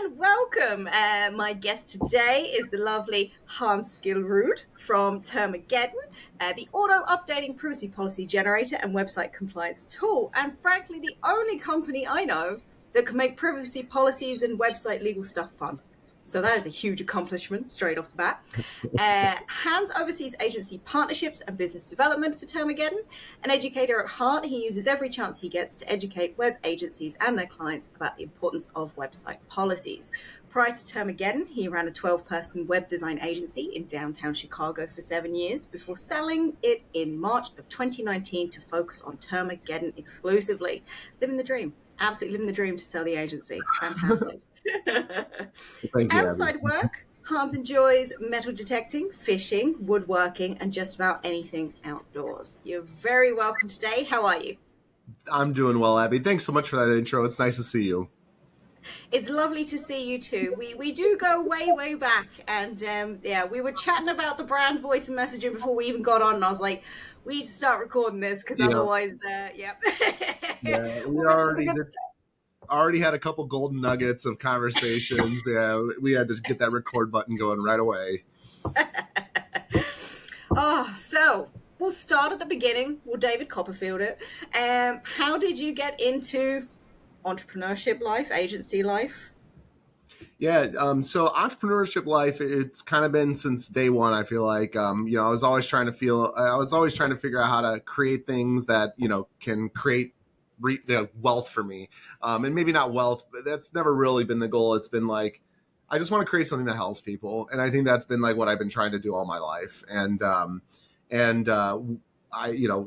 and welcome. My guest today is the lovely Hans Skillrud from Termageddon, the auto-updating privacy policy generator and website compliance tool, and frankly, the only company I know that can make privacy policies and website legal stuff fun. So that is a huge accomplishment straight off the bat. Hans oversees agency partnerships and business development for Termageddon. An educator at heart, he uses every chance he gets to educate web agencies and their clients about the importance of website policies. Prior to Termageddon, he ran a 12-person web design agency in downtown Chicago for 7 years before selling it in March of 2019 to focus on Termageddon exclusively. Living the dream. Absolutely living the dream to sell the agency. Fantastic. Thank you, Outside work, Hans enjoys metal detecting, fishing, woodworking, and just about anything outdoors. You're very welcome today. How are you? I'm doing well, Abby. Thanks so much for that intro. It's nice to see you. It's lovely to see you too. We do go way back, and we were chatting about the brand voice and messaging before we even got on, and I was like, we need to start recording this because otherwise, Yeah, we already had a couple golden nuggets of conversations. Yeah, we had to get that record button going right away. So we'll start at the beginning. We'll David Copperfield it. How did you get into entrepreneurship life, agency life? Yeah, so entrepreneurship life, it's kind of been since day one. I feel like, I was always trying to figure out how to create things that, can create the wealth for me, and maybe not wealth, but that's never really been the goal. It's been like, I just want to create something that helps people, and I think that's been like what I've been trying to do all my life. And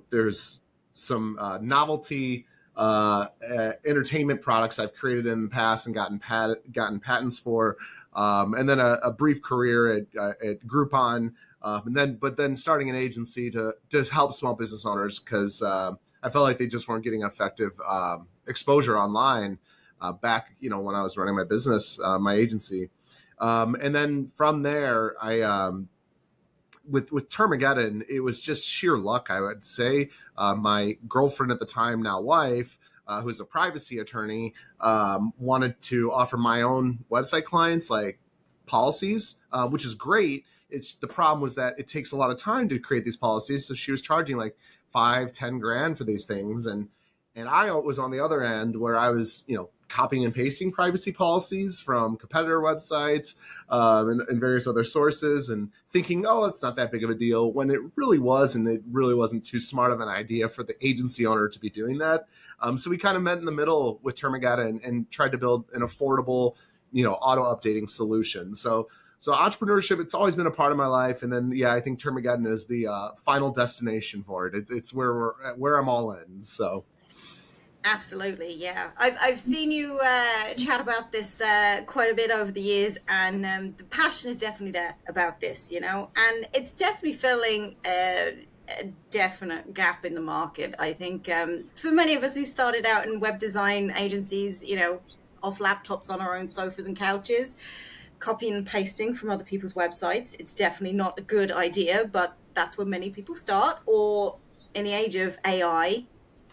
there's some novelty entertainment products I've created in the past and gotten patents for, and then a brief career at Groupon, but then starting an agency to help small business owners because I felt like they just weren't getting effective exposure online back, when I was running my business, my agency. And then from there, with Termageddon, it was just sheer luck, I would say. My girlfriend at the time, now wife, who's a privacy attorney, wanted to offer my own website clients like policies, which is great. The problem was that it takes a lot of time to create these policies. So she was charging like $5-10 grand for these things. And I was on the other end where I was, copying and pasting privacy policies from competitor websites and various other sources and thinking, oh, it's not that big of a deal, when it really was, and it really wasn't too smart of an idea for the agency owner to be doing that. So we kind of met in the middle with Termageddon and tried to build an affordable, auto-updating solution. So entrepreneurship, it's always been a part of my life. And then, I think Termageddon is the final destination for it. It's where I'm all in. So. Absolutely, yeah. I've seen you chat about this quite a bit over the years, and the passion is definitely there about this, and it's definitely filling a definite gap in the market. I think for many of us who started out in web design agencies, off laptops on our own sofas and couches, copying and pasting from other people's websites, it's definitely not a good idea, but that's where many people start. Or in the age of AI,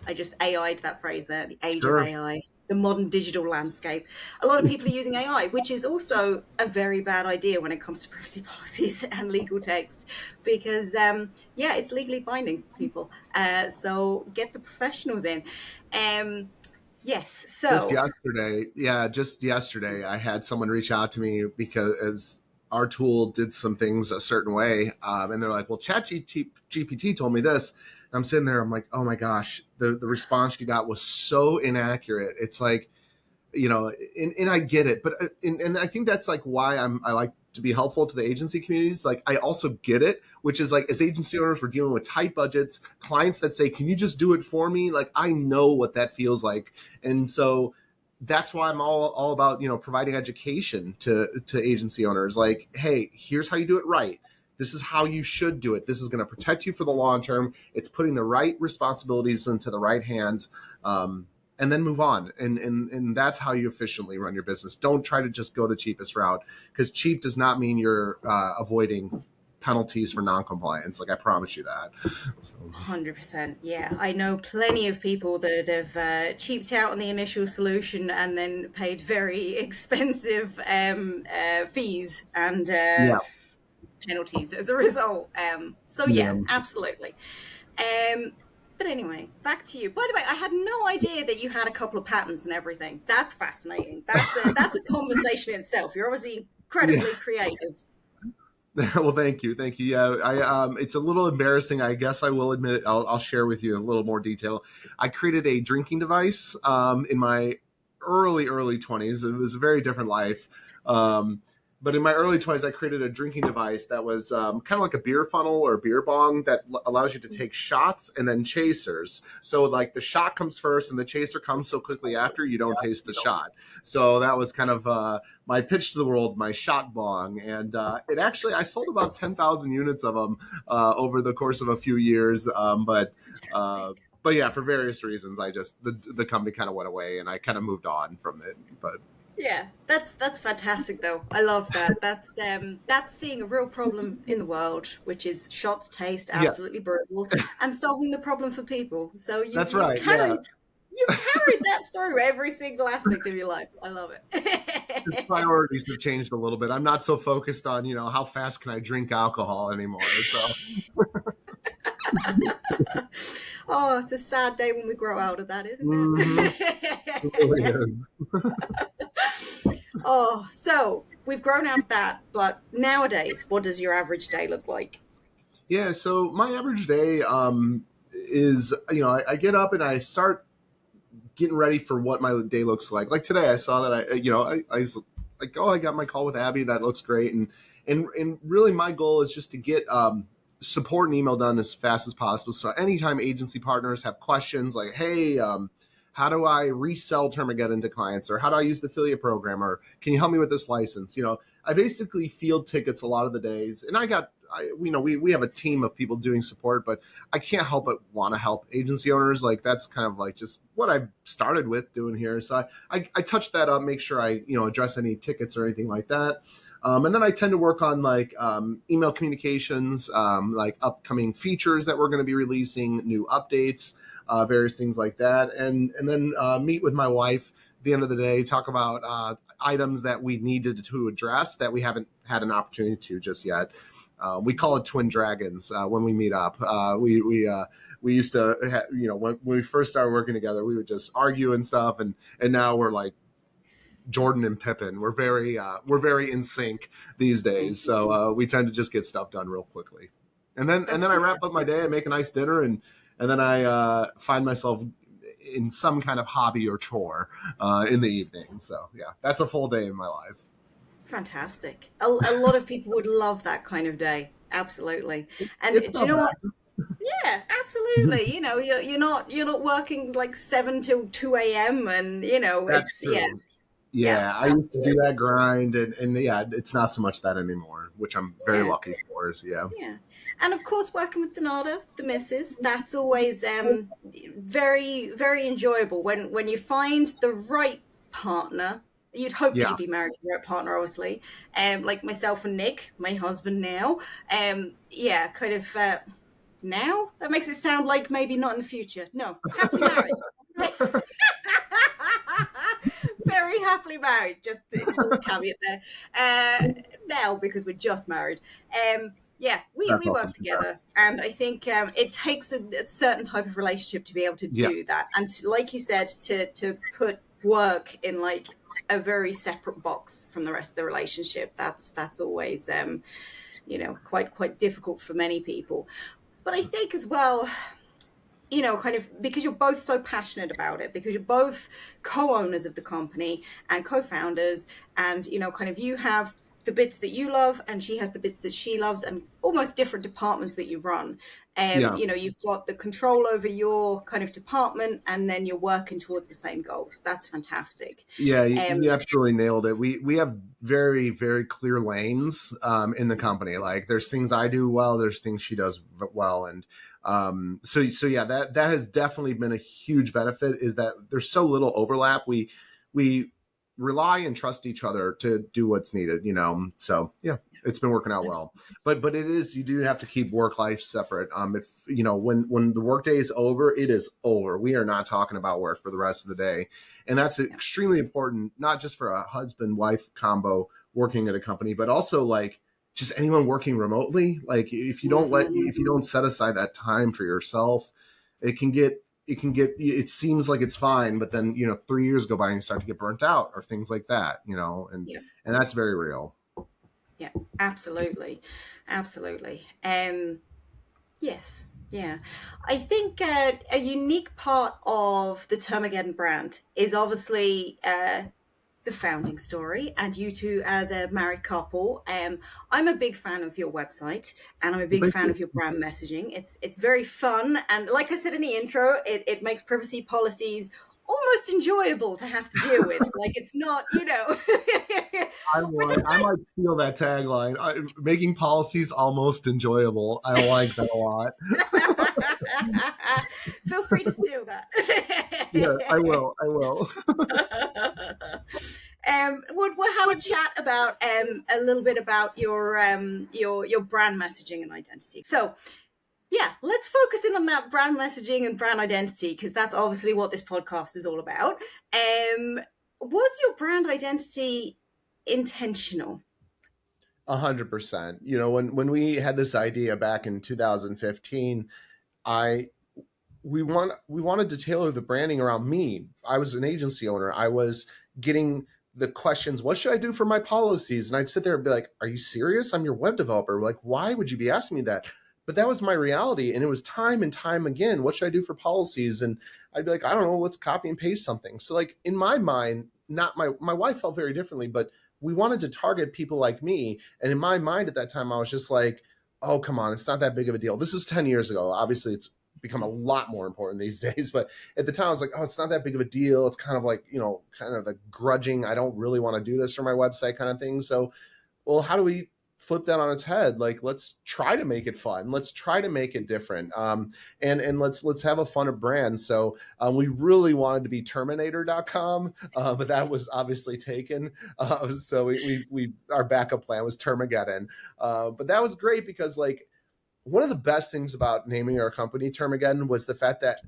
I just AI'd that phrase there, the age of AI, the modern digital landscape. A lot of people are using AI, which is also a very bad idea when it comes to privacy policies and legal text, because, it's legally binding, people. So get the professionals in. Yes, so. Just yesterday, I had someone reach out to me because our tool did some things a certain way, and they're like, well, ChatGPT told me this. I'm sitting there, I'm like, oh my gosh, the response you got was so inaccurate. It's like, and I get it, but and I think that's like why I like to be helpful to the agency communities. Like, I also get it, which is like, as agency owners, we're dealing with tight budgets, clients that say, can you just do it for me? Like, I know what that feels like. And so that's why I'm all about, providing education to agency owners. Like, hey, here's how you do it right. This is how you should do it. This is going to protect you for the long term. It's putting the right responsibilities into the right hands, and then move on. And that's how you efficiently run your business. Don't try to just go the cheapest route, because cheap does not mean you're avoiding penalties for non-compliance. Like, I promise you that. So. 100%. Yeah, I know plenty of people that have cheaped out on the initial solution and then paid very expensive fees and Yeah. penalties as a result. So yeah, Yeah. absolutely. But anyway, back to you. By the way, I had no idea that you had a couple of patents and everything. That's fascinating. That's a conversation in itself. You're obviously Yeah. incredibly creative. Well, thank you. Yeah, it's a little embarrassing. I guess I will admit it. I'll share with you a little more detail. I created a drinking device in my early 20s. It was a very different life. But in my early 20s, I created a drinking device that was kind of like a beer funnel or beer bong that allows you to take shots and then chasers. So like the shot comes first and the chaser comes so quickly after, you don't taste the shot. So that was kind of my pitch to the world, my shot bong. And it actually, I sold about 10,000 units of them over the course of a few years. But yeah, for various reasons, the company kind of went away and I kind of moved on from it. But yeah, that's fantastic though. I love that. That's seeing a real problem in the world, which is shots taste absolutely brutal, and solving the problem for people. So that's right. Yeah. You've carried that through every single aspect of your life. I love it. His priorities have changed a little bit. I'm not so focused on, how fast can I drink alcohol anymore. So oh, it's a sad day when we grow out of that, isn't it? Mm-hmm. It really is. Oh, so we've grown out of that, but nowadays, what does your average day look like? Yeah, so my average day is, I get up and I start getting ready for what my day looks like. Like today, I saw that I was like, oh, I got my call with Abby. That looks great. And really my goal is just to get support and email done as fast as possible. So anytime agency partners have questions like, hey, how do I resell Termageddon to clients, or how do I use the affiliate program, or can you help me with this license? I basically field tickets a lot of the days, and we have a team of people doing support, but I can't help but want to help agency owners. Like that's kind of like just what I've started with doing here. So I touch that up, make sure I address any tickets or anything like that. And then I tend to work on like email communications, like upcoming features that we're going to be releasing, new updates, various things like that. And then meet with my wife at the end of the day, talk about items that we needed to address that we haven't had an opportunity to just yet. We call it twin dragons when we meet up. We used to, when we first started working together, we would just argue and stuff. And now we're like Jordan and Pippen. We're very in sync these days. So we tend to just get stuff done real quickly. And then I wrap up my day. I make a nice dinner, and then I find myself in some kind of hobby or chore in the evening. So yeah, that's a full day in my life. Fantastic. A lot of people would love that kind of day. Absolutely. And do you know what? Yeah, absolutely. You're not working like 7 till 2 a.m. and That's true. Yeah, I used to do that grind, and yeah, it's not so much that anymore, which I'm very lucky for. Yeah. And of course, working with Donata, the missus, that's always very, very enjoyable when you find the right partner. You'd hope that you'd be married to the right partner, obviously. Like myself and Nick, my husband now. Kind of now? That makes it sound like maybe not in the future. No, happily married. Very happily married, just a little caveat there. Now, because we're just married. We work together, and I think it takes a certain type of relationship to be able to do that. And like you said, to put work in like a very separate box from the rest of the relationship, that's always quite difficult for many people. But I think as well, kind of because you're both so passionate about it, because you're both co-owners of the company and co-founders, and kind of you have the bits that you love and she has the bits that she loves, and almost different departments that you run. You've got the control over your kind of department, and then you're working towards the same goals. That's fantastic. Yeah, you absolutely nailed it. We have very, very clear lanes in the company. Like there's things I do well, there's things she does well. And so yeah, that has definitely been a huge benefit, is that there's so little overlap. We rely and trust each other to do what's needed, so yeah. it's been working out well. But it is, you do have to keep work life separate. If when the workday is over, it is over. We are not talking about work for the rest of the day, and that's extremely important, not just for a husband wife combo working at a company, but also like just anyone working remotely. Like if you don't set aside that time for yourself, it seems like it's fine, but then 3 years go by and you start to get burnt out or things like that, and that's very real. Yeah, absolutely. Yes, yeah. I think a unique part of the Termageddon brand is obviously the founding story, and you two as a married couple. I'm a big fan of your website, and I'm a big fan of your brand messaging. It's very fun, and like I said in the intro, it makes privacy policies almost enjoyable to have to deal with. Like it's not, I might steal that tagline. Making policies almost enjoyable. I like that a lot. Feel free to steal that. Yeah, I will. We'll have a chat about a little bit about your brand messaging and identity. So yeah, let's focus in on that brand messaging and brand identity, because that's obviously what this podcast is all about. Was your brand identity intentional? 100%. When we had this idea back in 2015, we wanted to tailor the branding around me. I was an agency owner. I was getting the questions, what should I do for my policies? And I'd sit there and be like, are you serious? I'm your web developer. Like, why would you be asking me that? But that was my reality. And it was time and time again, what should I do for policies? And I'd be like, I don't know, let's copy and paste something. So like in my mind, not my wife felt very differently, but we wanted to target people like me. And in my mind at that time, I was just like, oh, come on, it's not that big of a deal. This was 10 years ago. Obviously, it's become a lot more important these days. But at the time, I was like, oh, it's not that big of a deal. It's kind of like, kind of the grudging, I don't really want to do this for my website kind of thing. So, well, how do we flip that on its head? Like, let's try to make it fun. Let's try to make it different. And let's have a fun brand. So we really wanted to be Terminator.com, but that was obviously taken. So we our backup plan was Termageddon. But that was great because like one of the best things about naming our company Termageddon was the fact that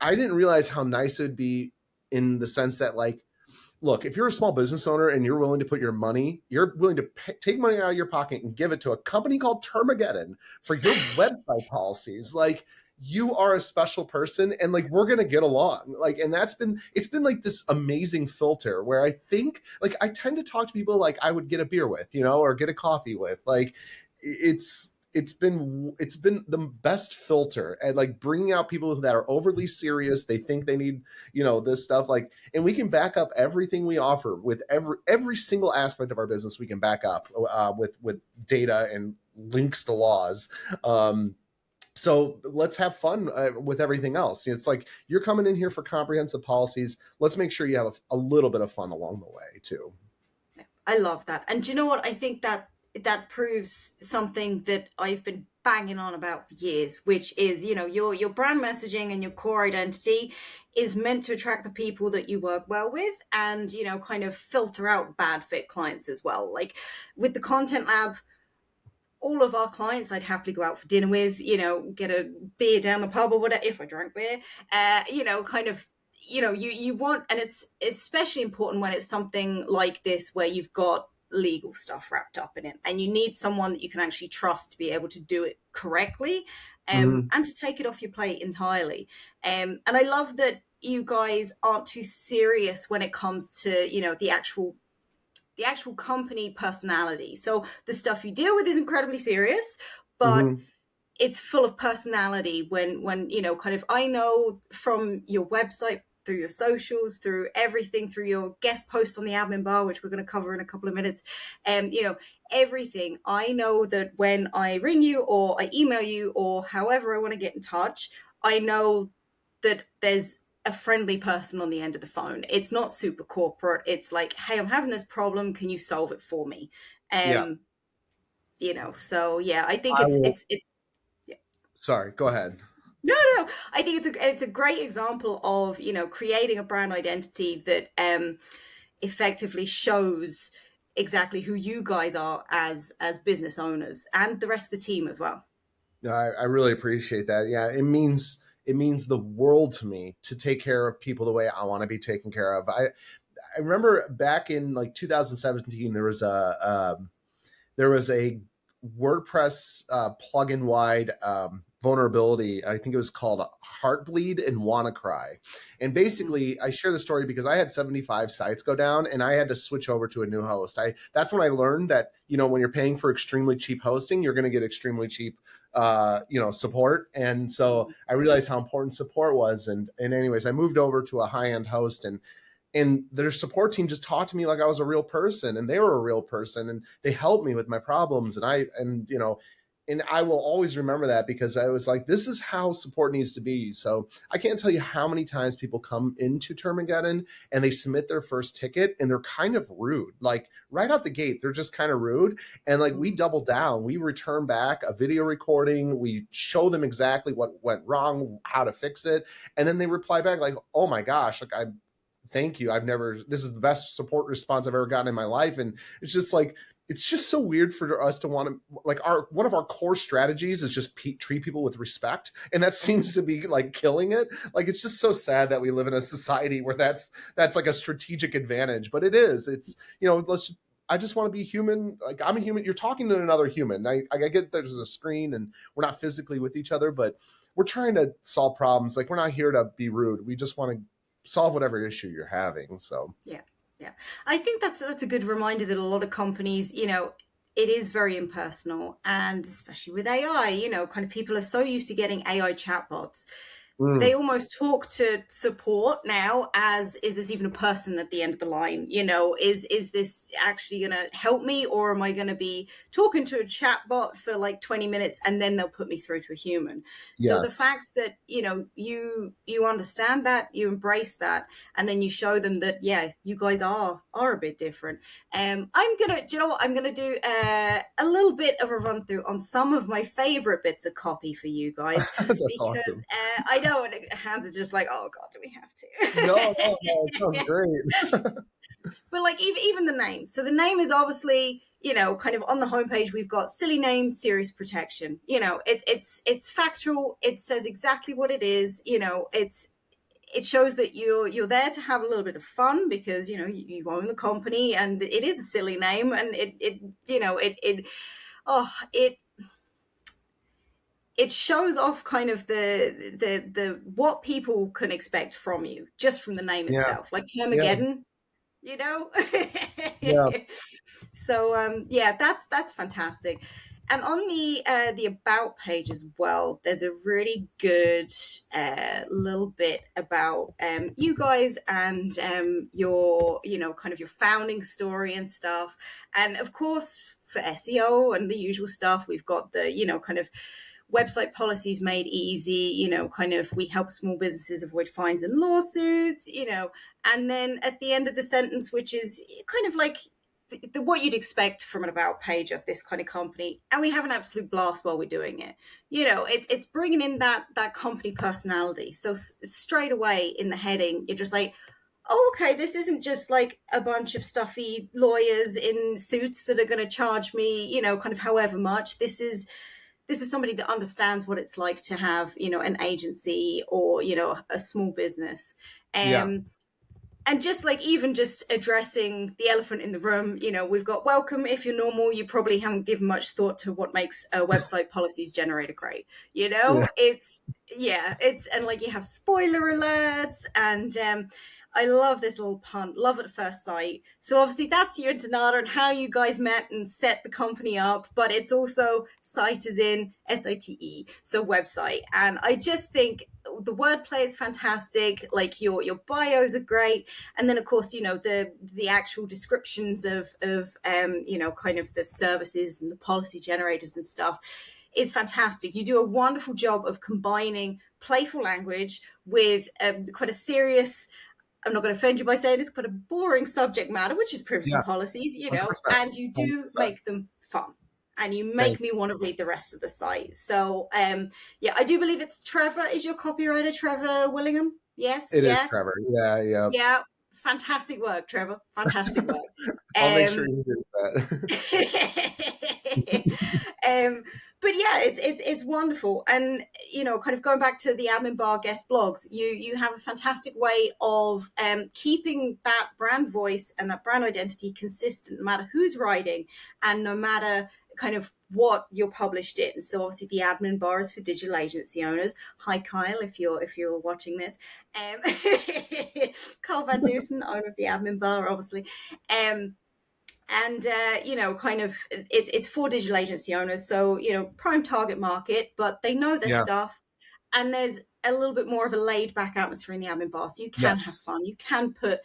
I didn't realize how nice it would be in the sense that like, look, if you're a small business owner and you're willing to put your money, you're willing to take money out of your pocket and give it to a company called Termageddon for your website policies, like you are a special person and like we're going to get along. Like, and it's been like this amazing filter where I think like I tend to talk to people like I would get a beer with, or get a coffee with. Like it's been the best filter and like bringing out people that are overly serious. They think they need, this stuff like, and we can back up everything we offer with every single aspect of our business. We can back up with data and links to laws. So let's have fun with everything else. It's like you're coming in here for comprehensive policies. Let's make sure you have a little bit of fun along the way too. I love that. And do you know what? I think that proves something that I've been banging on about for years, which is, your brand messaging and your core identity is meant to attract the people that you work well with and, kind of filter out bad fit clients as well. Like with the Content Lab, all of our clients I'd happily go out for dinner with, get a beer down the pub or whatever, if I drank beer, kind of, you want, and it's especially important when it's something like this where you've got legal stuff wrapped up in it and you need someone that you can actually trust to be able to do it correctly and to take it off your plate entirely. And I love that you guys aren't too serious when it comes to, the actual company personality. So the stuff you deal with is incredibly serious, but it's full of personality when kind of, I know from your website, through your socials, through everything, through your guest posts on the admin bar, which we're going to cover in a couple of minutes, everything. I know that when I ring you or I email you or however I want to get in touch, I know that there's a friendly person on the end of the phone. It's not super corporate. It's like, hey, I'm having this problem. Can you solve it for me? So yeah, I think it's yeah. Sorry, go ahead. No. I think it's a great example of, creating a brand identity that effectively shows exactly who you guys are as business owners and the rest of the team as well. I really appreciate that. Yeah, it means the world to me to take care of people the way I want to be taken care of. I remember back in like 2017, there was a WordPress plugin wide vulnerability. I think it was called Heartbleed and WannaCry. And basically, I share the story because I had 75 sites go down and I had to switch over to a new host. That's when I learned that, when you're paying for extremely cheap hosting, you're going to get extremely cheap support. And so I realized how important support was. And anyways, I moved over to a high-end host, and their support team just talked to me like I was a real person, and they were a real person, and they helped me with my problems. And I will always remember that, because I was like, this is how support needs to be. So I can't tell you how many times people come into Termageddon and they submit their first ticket and they're kind of rude. Like right out the gate, they're just kind of rude. And like we double down, we return back a video recording, we show them exactly what went wrong, how to fix it. And then they reply back like, oh my gosh, like thank you. This is the best support response I've ever gotten in my life. And it's just like, it's just so weird for us to want to, like, one of our core strategies is just treat people with respect. And that seems to be like killing it. Like, it's just so sad that we live in a society where that's like a strategic advantage, but it is, I just want to be human. Like, I'm a human. You're talking to another human. I get there's a screen and we're not physically with each other, but we're trying to solve problems. Like, we're not here to be rude. We just want to solve whatever issue you're having. So Yeah. I think that's a good reminder that a lot of companies, it is very impersonal, and especially with AI, kind of people are so used to getting AI chatbots. They almost talk to support now as, is this even a person at the end of the line? Is this actually going to help me, or am I going to be talking to a chatbot for like 20 minutes and then they'll put me through to a human? yes. So the fact that, you understand that, you embrace that, and then you show them that, yeah, you guys are a bit different. I'm going to, do you know what? I'm going to do a little bit of a run through on some of my favorite bits of copy for you guys. That's because awesome. I know Hans is just like, oh God, do we have to? No, it sounds great. But like even the name. So the name is obviously, kind of on the homepage, we've got silly name, serious protection. It's factual. It says exactly what it is. It shows that you're there to have a little bit of fun, because you own the company and it is a silly name, and it shows off kind of the what people can expect from you just from the name itself, like Termageddon, Yeah. So that's fantastic. And on the about page as well, there's a really good little bit about you guys and your kind of your founding story and stuff. And of course, for SEO and the usual stuff, we've got the kind of website policies made easy, kind of we help small businesses avoid fines and lawsuits, and then at the end of the sentence, which is kind of like what you'd expect from an about page of this kind of company, and we have an absolute blast while we're doing it. It's bringing in that company personality. So straight away in the heading, you're just like, oh, okay, this isn't just like a bunch of stuffy lawyers in suits that are going to charge me, kind of however much. This is somebody that understands what it's like to have, an agency or, a small business. And just like even just addressing the elephant in the room, we've got welcome. If you're normal, you probably haven't given much thought to what makes a website policies generator great. It's and like you have spoiler alerts, and I love this little pun, love at first sight. So obviously that's your intonata and how you guys met and set the company up, but it's also site as in SITE, so website. And I just think the wordplay is fantastic. Like your bios are great. And then of course, the actual descriptions of kind of the services and the policy generators and stuff is fantastic. You do a wonderful job of combining playful language with quite a serious, I'm not going to offend you by saying this, but a boring subject matter, which is privacy policies, 100%. And you do 100%. Make them fun. And you make me want to read the rest of the site. So, I do believe it's Trevor. Is your copywriter Trevor Willingham? Yes. It is Trevor. Yeah. Yeah. fantastic work, Trevor. Fantastic work. I'll make sure he hears that. um, but yeah, it's wonderful, and kind of going back to the admin bar guest blogs, you have a fantastic way of keeping that brand voice and that brand identity consistent, no matter who's writing and no matter kind of what you're published in. So obviously the admin bar is for digital agency owners. Hi Kyle, if you're watching this. Carl Van Dusen, owner of the admin bar, obviously. And kind of it's for digital agency owners, so prime target market, but they know their stuff, and there's a little bit more of a laid back atmosphere in the admin bar, so you can have fun, you can put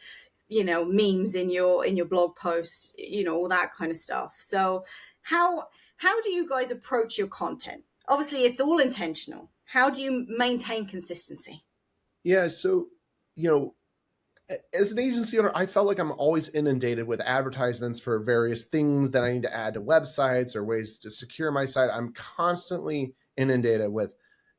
memes in your blog posts, all that kind of stuff. So how do you guys approach your content? Obviously it's all intentional. How do you maintain consistency? So as an agency owner, I felt like I'm always inundated with advertisements for various things that I need to add to websites or ways to secure my site. I'm constantly inundated with,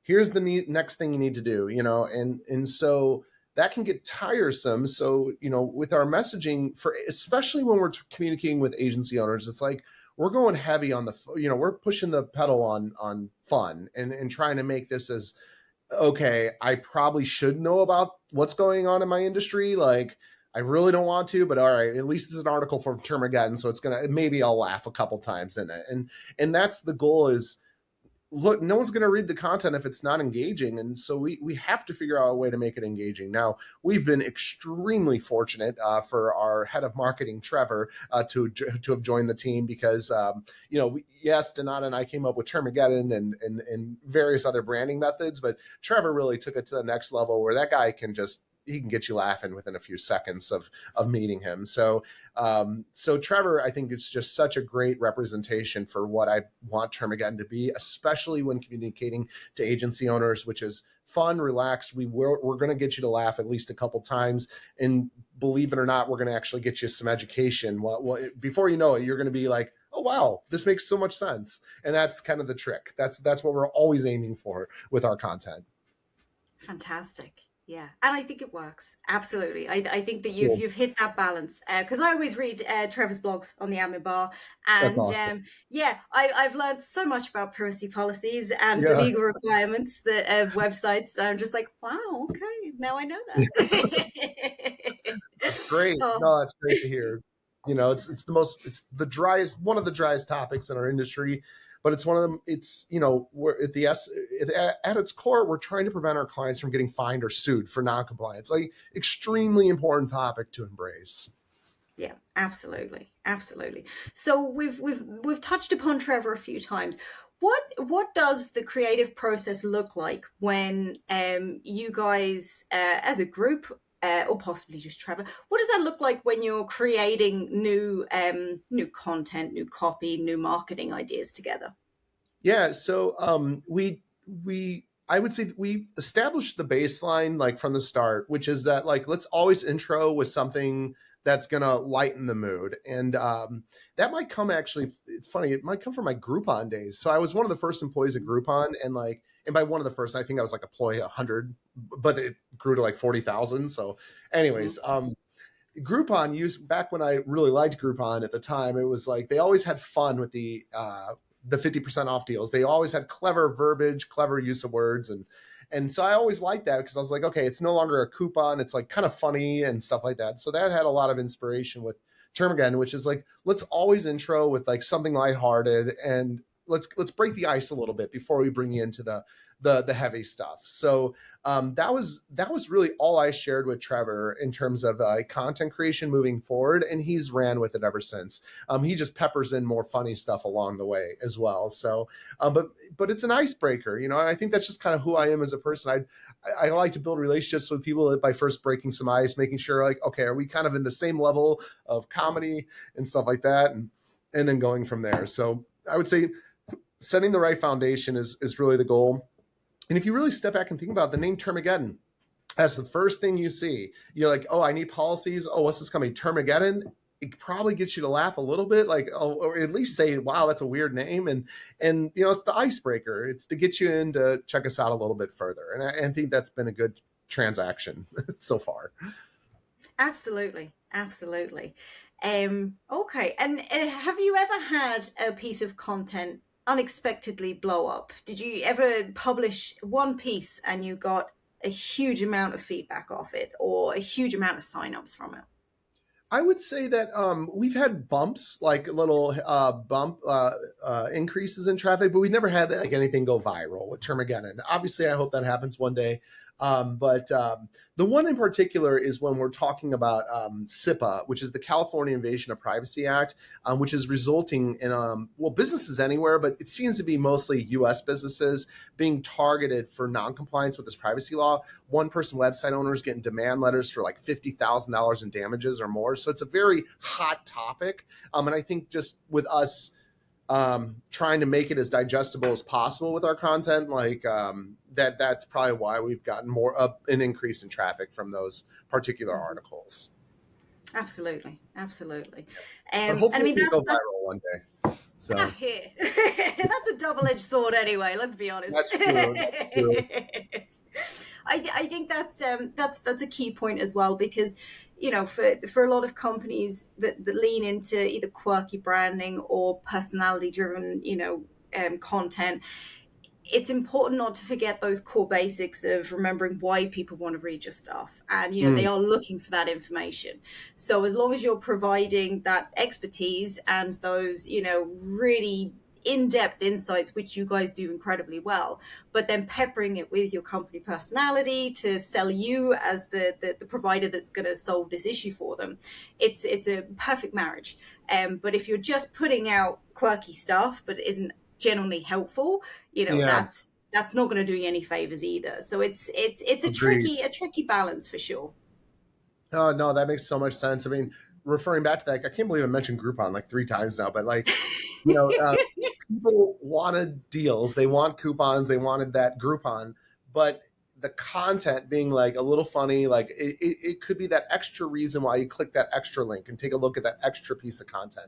here's the next thing you need to do, and so that can get tiresome. So, with our messaging, especially when we're communicating with agency owners, it's like we're going heavy on we're pushing the pedal on fun and trying to make this as, okay, I probably should know about what's going on in my industry. Like, I really don't want to, but all right, at least it's an article from Termageddon, so maybe I'll laugh a couple times in it. And that's the goal is, look, no one's going to read the content if it's not engaging. And so we have to figure out a way to make it engaging. Now, we've been extremely fortunate for our head of marketing, Trevor, to have joined the team because, yes, Donata and I came up with Termageddon and various other branding methods, but Trevor really took it to the next level where that guy he can get you laughing within a few seconds of meeting him. So Trevor, I think it's just such a great representation for what I want Termageddon to be, especially when communicating to agency owners, which is fun, relaxed. We're going to get you to laugh at least a couple times. And believe it or not, we're going to actually get you some education. Well, before you know it, you're going to be like, oh, wow, this makes so much sense. And that's kind of the trick. That's what we're always aiming for with our content. Fantastic. Yeah, and I think it works. Absolutely. I think that you've hit that balance, because I always read Trevor's blogs on the admin bar, and that's awesome. I've learned so much about privacy policies and the legal requirements of websites. So I'm just like, wow, okay, now I know that. That's great. No, that's great to hear. It's the driest, one of the driest topics in our industry. But it's one of them. It's we're at its core, we're trying to prevent our clients from getting fined or sued for noncompliance. Like, extremely important topic to embrace. Yeah, absolutely. So we've touched upon Trevor a few times. What does the creative process look like when you guys as a group, or possibly just Trevor, what does that look like when you're creating new content, new copy, new marketing ideas together? Yeah, so I would say we established the baseline like from the start, which is that like let's always intro with something that's gonna lighten the mood, and that might come actually. It's funny, it might come from my Groupon days. So I was one of the first employees at Groupon, and by one of the first, I think I was like employee 100, but it grew to like 40,000. So, anyways, Groupon used back when I really liked Groupon at the time. It was like they always had fun with the 50% off deals. They always had clever verbiage, clever use of words, and so I always liked that because I was like, okay, it's no longer a coupon. It's like kind of funny and stuff like that. So that had a lot of inspiration with Termageddon, which is like, let's always intro with like something lighthearted and let's break the ice a little bit before we bring you into the heavy stuff. So that was really all I shared with Trevor in terms of content creation moving forward, and he's ran with it ever since. He just peppers in more funny stuff along the way as well. So, but it's an icebreaker, and I think that's just kind of who I am as a person. I like to build relationships with people by first breaking some ice, making sure like, okay, are we kind of in the same level of comedy and stuff like that, and then going from there. So I would say setting the right foundation is really the goal. And if you really step back and think about the name Termageddon, that's the first thing you see. You're like, oh, I need policies. Oh, what's this coming? Termageddon? It probably gets you to laugh a little bit, like, oh, or at least say, wow, that's a weird name. And it's the icebreaker. It's to get you in to check us out a little bit further. And I think that's been a good transaction so far. Absolutely, absolutely. Okay, and have you ever had a piece of content unexpectedly blow up? Did you ever publish one piece and you got a huge amount of feedback off it, or a huge amount of signups from it? I would say that we've had bumps, like little bump increases in traffic, but we've never had like anything go viral with Termageddon. Obviously, I hope that happens one day. But the one in particular is when we're talking about SIPA, which is the California Invasion of Privacy Act, which is resulting in well, businesses anywhere, but it seems to be mostly U.S. businesses being targeted for non-compliance with this privacy law. One-person website owners getting demand letters for like $50,000 in damages or more. So it's a very hot topic. And I think just with us trying to make it as digestible as possible with our content, like that's probably why we've gotten an increase in traffic from those particular articles. Absolutely, absolutely. But And I hopefully mean we go that viral one day. So here. That's a double-edged sword anyway, let's be honest. that's true. That's true. I think that's a key point as well, because for a lot of companies that lean into either quirky branding or personality driven content, it's important not to forget those core basics of remembering why people want to read your stuff, and they are looking for that information. So as long as you're providing that expertise and those really in-depth insights, which you guys do incredibly well, but then peppering it with your company personality to sell you as the provider that's going to solve this issue for them, it's a perfect marriage. But if you're just putting out quirky stuff but it isn't genuinely helpful, Yeah, that's not going to do you any favors either. So it's a agreed. tricky balance for sure. Oh no, that makes so much sense. I mean, referring back to that, I can't believe I mentioned Groupon like 3 times now, but like, you know, uh, people wanted deals, they want coupons, they wanted that Groupon, but the content being like a little funny, like it could be that extra reason why you click that extra link and take a look at that extra piece of content.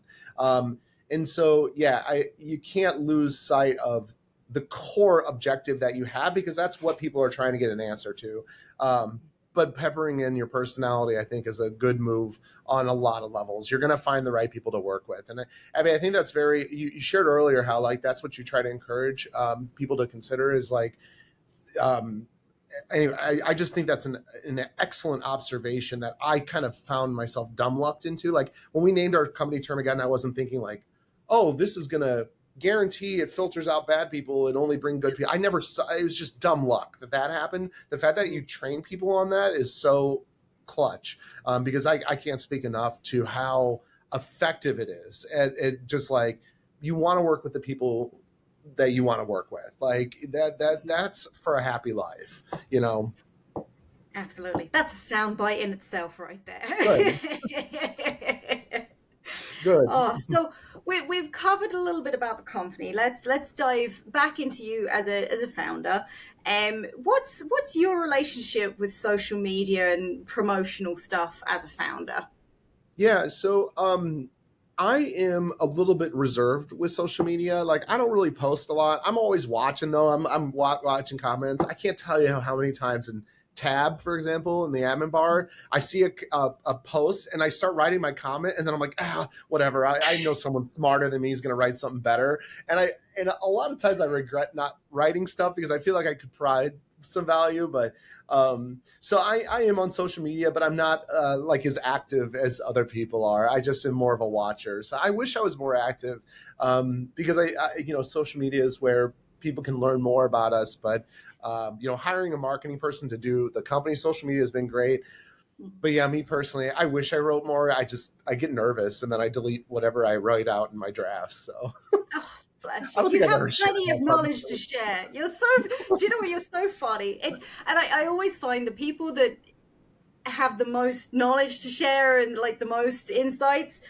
And so, yeah, you can't lose sight of the core objective that you have, because that's what people are trying to get an answer to. But peppering in your personality, I think, is a good move on a lot of levels. You're going to find the right people to work with. And I mean, I think that's you shared earlier how like that's what you try to encourage people to consider is like, um, anyway, I just think that's an excellent observation that I kind of found myself dumb lucked into. Like when we named our company Termageddon, I wasn't thinking like, oh, this is going to guarantee it filters out bad people and only bring good people. I never saw, it was just dumb luck that happened. The fact that you train people on that is so clutch, because I can't speak enough to how effective it is. And it just like, you want to work with the people that you want to work with, like that's for a happy life, you know. Absolutely, that's a soundbite in itself right there. Good. Good. Oh, so we've covered a little bit about the company. Let's dive back into you as a founder. What's your relationship with social media and promotional stuff as a founder? Yeah, so I am a little bit reserved with social media. Like I don't really post a lot. I'm always watching though. I'm watching comments. I can't tell you how many times in tab, for example, in the admin bar, I see a post and I start writing my comment, and then I'm like, whatever. I know someone smarter than me is going to write something better, and a lot of times I regret not writing stuff because I feel like I could provide some value, but so I am on social media, but I'm not like as active as other people are. I just am more of a watcher. So I wish I was more active, because social media is where people can learn more about us. But hiring a marketing person to do the company social media has been great. But yeah, me personally, I wish I wrote more. I get nervous and then I delete whatever I write out in my drafts. So Oh, bless I you. don't You think I've have ever shared plenty of that knowledge publicly. to share. You're so, do you know what? You're so funny. And I always find the people that have the most knowledge to share and like the most insights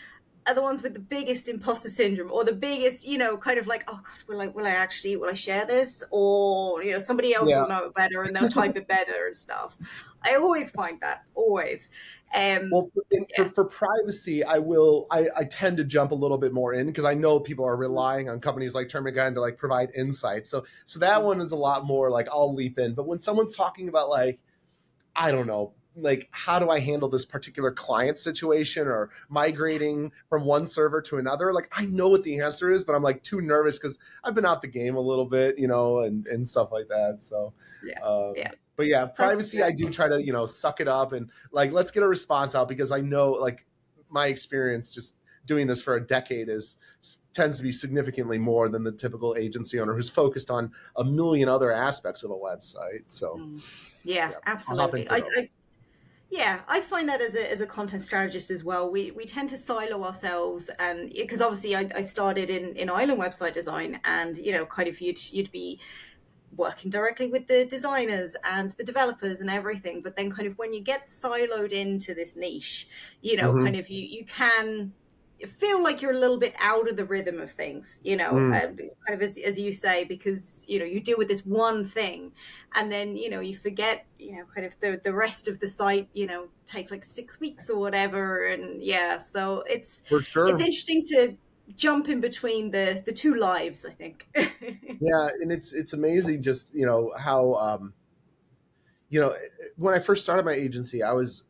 are the ones with the biggest imposter syndrome, or the biggest, kind of like, oh God, will I share this? Or, somebody else will Yeah. know it better and they'll type it better and stuff. I always find that, always. Well, Yeah. for privacy, I tend to jump a little bit more in because I know people are relying on companies like Termageddon to like provide insights. So that one is a lot more like I'll leap in. But when someone's talking about like, I don't know, like, how do I handle this particular client situation or migrating from one server to another? Like, I know what the answer is, but I'm like too nervous because I've been out the game a little bit, you know, and stuff like that. So, Yeah. Yeah. But yeah, privacy, I do try to, you know, suck it up and like, let's get a response out, because I know, like, my experience just doing this for a decade tends to be significantly more than the typical agency owner who's focused on a million other aspects of a website. So yeah, absolutely. I find that as a content strategist as well, we tend to silo ourselves, and because obviously I started in island website design, and you know, kind of you'd be working directly with the designers and the developers and everything, but then kind of when you get siloed into this niche, you know, kind of you can feel like you're a little bit out of the rhythm of things, you know, kind of as you say, because, you know, you deal with this one thing and then, you know, you forget, you know, kind of the rest of the site, you know, takes like 6 weeks or whatever. And yeah, so it's for sure, it's interesting to jump in between the two lives, I think. Yeah, and it's amazing just, you know, how you know, when I first started my agency, I was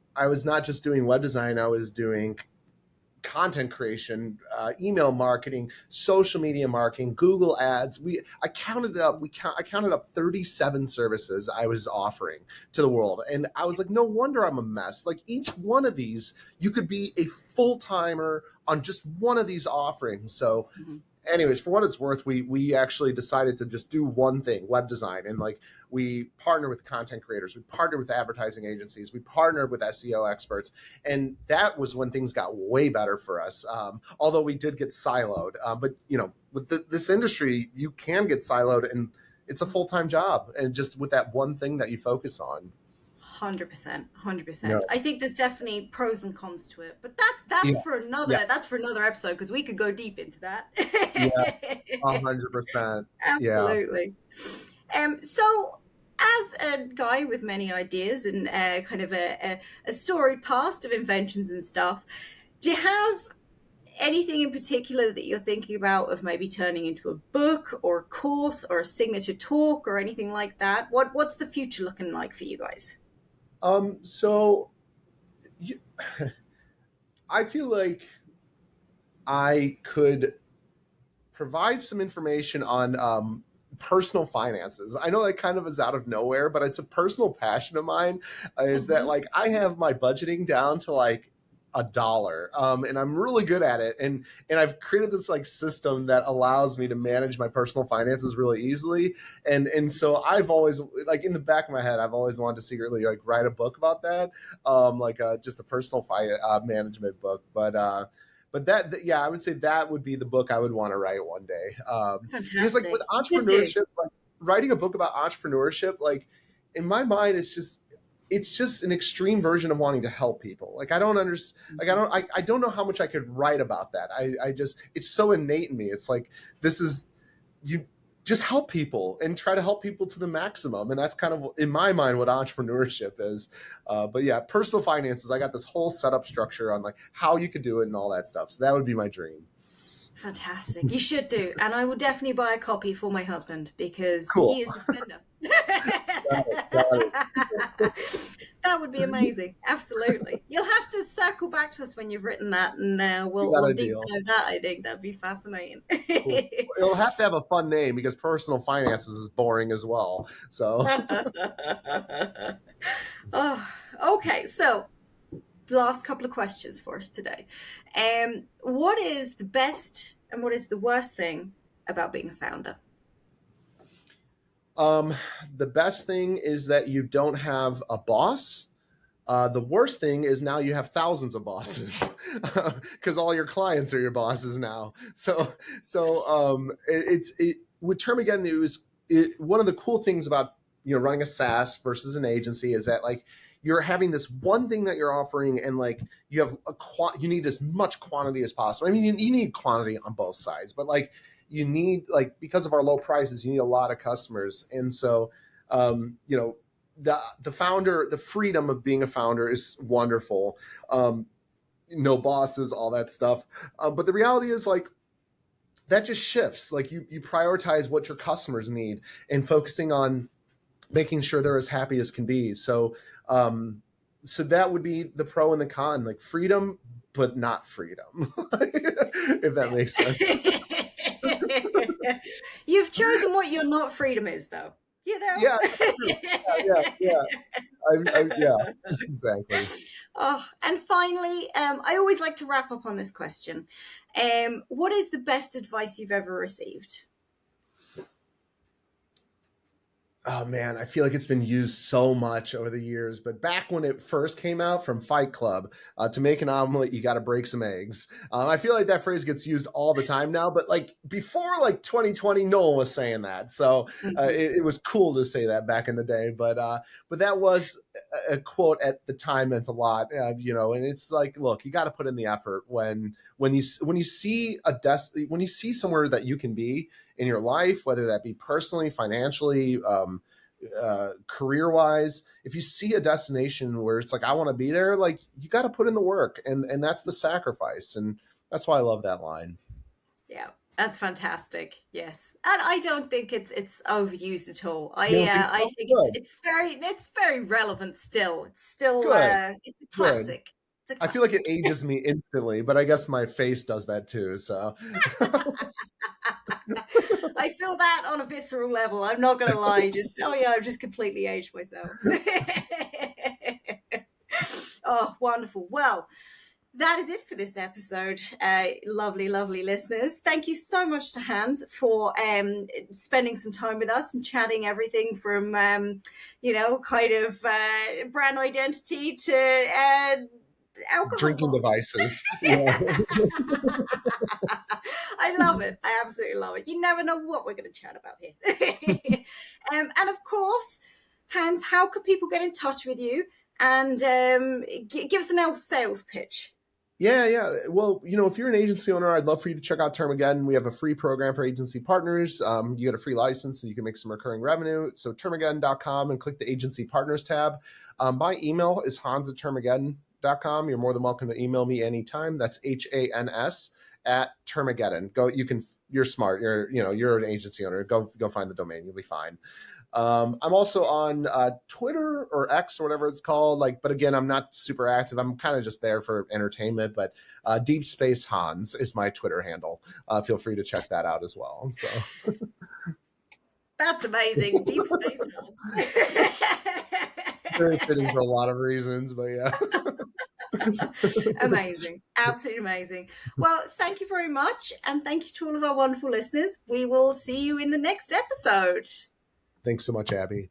not just doing web design, I was doing content creation, email marketing, social media marketing, Google ads. I counted up 37 services I was offering to the world. And I was like, no wonder I'm a mess. Like, each one of these, you could be a full-timer on just one of these offerings. So anyways, for what it's worth, we actually decided to just do one thing, web design. And like, we partner with content creators, we partner with advertising agencies, we partnered with SEO experts. And that was when things got way better for us. Although we did get siloed, but you know, with this industry, you can get siloed, and it's a full-time job. And just with that one thing that you focus on. 100%. Yeah. I think there's definitely pros and cons to it, but that's for another episode, because we could go deep into that. Yeah, 100%. Absolutely. So as a guy with many ideas and kind of a storied past of inventions and stuff, do you have anything in particular that you're thinking about of maybe turning into a book or a course or a signature talk or anything like that? What's the future looking like for you guys? I feel like I could provide some information on personal finances. I know that kind of is out of nowhere, but it's a personal passion of mine, is that like, I have my budgeting down to like $1, and I'm really good at it. And I've created this like system that allows me to manage my personal finances really easily. And so I've always, like, in the back of my head, I've always wanted to secretly like write a book about that, just a personal management book. But yeah, I would say that would be the book I would want to write one day. Because like with entrepreneurship, like writing a book about entrepreneurship, like in my mind, it's just an extreme version of wanting to help people. Like, I don't understand. Like, I don't know how much I could write about that. I just, it's so innate in me. It's like, you just help people and try to help people to the maximum. And that's kind of, in my mind, what entrepreneurship is. But yeah, personal finances, I got this whole setup structure on like how you could do it and all that stuff. So that would be my dream. Fantastic. You should do. And I will definitely buy a copy for my husband, because he is the spender. That would be amazing. Absolutely. You'll have to circle back to us when you've written that, and we'll deep dive that. I think that'd be fascinating. Cool. It'll have to have a fun name, because personal finances is boring as well. So okay, so last couple of questions for us today. What is the best and what is the worst thing about being a founder? The best thing is that you don't have a boss. The worst thing is now you have thousands of bosses, because all your clients are your bosses now. So with Termageddon, one of the cool things about, you know, running a SaaS versus an agency is that like, you're having this one thing that you're offering, and like, you have you need as much quantity as possible. I mean, you need quantity on both sides, but like, you need, like, because of our low prices, you need a lot of customers. And so, you know, the freedom of being a founder is wonderful. No bosses, all that stuff. But the reality is, like, that just shifts. Like, you prioritize what your customers need and focusing on making sure they're as happy as can be. So, so that would be the pro and the con, like freedom, but not freedom, if that makes sense. You've chosen what your not freedom is, though. You know. Yeah, yeah. Yeah, exactly. Oh, and finally, I always like to wrap up on this question. What is the best advice you've ever received? Oh man, I feel like it's been used so much over the years, but back when it first came out from Fight Club, to make an omelet, you got to break some eggs. I feel like that phrase gets used all the time now, but like before like 2020, no one was saying that. So it was cool to say that back in the day, but that was a quote at the time, meant a lot, you know, and it's like, look, you got to put in the effort when you see when you see somewhere that you can be in your life, whether that be personally, financially, career-wise. If you see a destination where it's like, I want to be there, like you got to put in the work, and that's the sacrifice, and that's why I love that line. Yeah, that's fantastic. Yes, and I don't think it's overused at all. I think it's very relevant still. It's still it's a classic. I feel like it ages me instantly, but I guess my face does that too. So I feel that on a visceral level. I'm not going to lie. I've just completely aged myself. Oh, wonderful. Well, that is it for this episode. Lovely, lovely listeners. Thank you so much to Hans for spending some time with us and chatting everything from, kind of brand identity to alcohol. Drinking devices. I love it. I absolutely love it. You never know what we're going to chat about here. And of course, Hans, how could people get in touch with you? And give us an sales pitch. Yeah. Well, if you're an agency owner, I'd love for you to check out Termageddon. We have a free program for agency partners. You get a free license and you can make some recurring revenue. So termageddon.com and click the agency partners tab. My email is hans@termageddon.com. You're more than welcome to email me anytime. That's HANS@Termageddon. You're smart. You're an agency owner. Go find the domain. You'll be fine. I'm also on Twitter or X or whatever it's called. But again, I'm not super active. I'm kind of just there for entertainment. But Deep Space Hans is my Twitter handle. Feel free to check that out as well. So that's amazing, Deep Space Hans. Very fitting for a lot of reasons, but yeah. Amazing. Absolutely amazing. Well, thank you very much. And thank you to all of our wonderful listeners. We will see you in the next episode. Thanks so much, Abby.